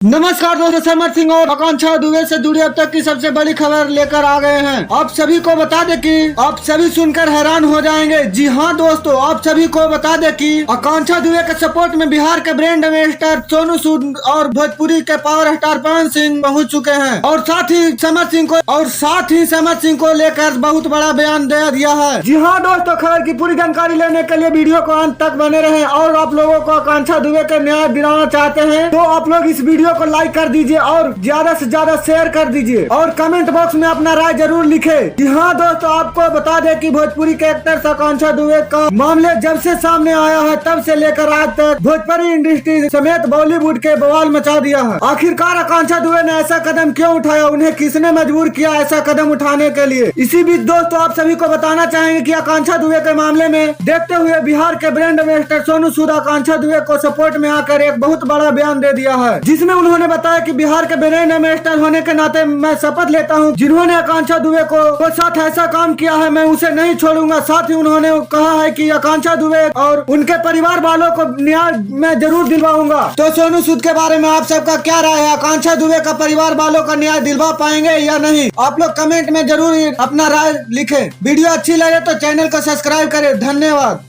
नमस्कार दोस्तों, समर सिंह और आकांक्षा दुबे से जुड़ी अब तक की सबसे बड़ी खबर लेकर आ गए हैं। आप सभी को बता दें कि आप सभी सुनकर हैरान हो जाएंगे। जी हां दोस्तों, आप सभी को बता दें कि आकांक्षा दुबे के सपोर्ट में बिहार के ब्रांड एम्बेसडर सोनू सूद और भोजपुरी के पावर स्टार पवन सिंह पहुंच चुके हैं और साथ ही समर सिंह को लेकर बहुत बड़ा बयान दे दिया है। जी हाँ दोस्तों, खबर की पूरी जानकारी लेने के लिए वीडियो को अंत तक बने रहें और आप लोगों को आकांक्षा दुबे के न्याय दिलाना चाहते हैं तो आप लोग इस वीडियो को लाइक कर दीजिए और ज्यादा से ज्यादा शेयर कर दीजिए और कमेंट बॉक्स में अपना राय जरूर लिखे। जी हाँ दोस्तों, आपको बता दें कि भोजपुरी के एक्टर आकांक्षा दुबे का मामले जब से सामने आया है तब से लेकर आज तक भोजपुरी इंडस्ट्री समेत बॉलीवुड के बवाल मचा दिया है। आखिरकार आकांक्षा दुबे ने ऐसा कदम क्यों उठाया, उन्हें किसने मजबूर किया ऐसा कदम उठाने के लिए। इसी बीच दोस्तों, आप सभी को बताना चाहेंगे कि आकांक्षा दुबे के मामले में देखते हुए बिहार के ब्रांड एम्बेसडर सोनू सूद आकांक्षा दुबे को सपोर्ट में आकर एक बहुत बड़ा बयान दे दिया है, जिसमें उन्होंने बताया कि बिहार के ब्रांड एम्बेसडर होने के नाते मैं शपथ लेता हूं, जिन्होंने आकांक्षा दुबे को साथ ऐसा काम किया है मैं उसे नहीं छोड़ूंगा। साथ ही उन्होंने कहा है कि आकांक्षा दुबे और उनके परिवार वालों को न्याय मैं जरूर दिलवाऊंगा। तो सोनू सूद के बारे में आप सबका क्या राय है? आकांक्षा दुबे का परिवार वालों का न्याय दिलवा पाएंगे या नहीं? आप लोग कमेंट में जरूर अपना राय लिखें। वीडियो अच्छी लगे तो चैनल को सब्सक्राइब करें। धन्यवाद।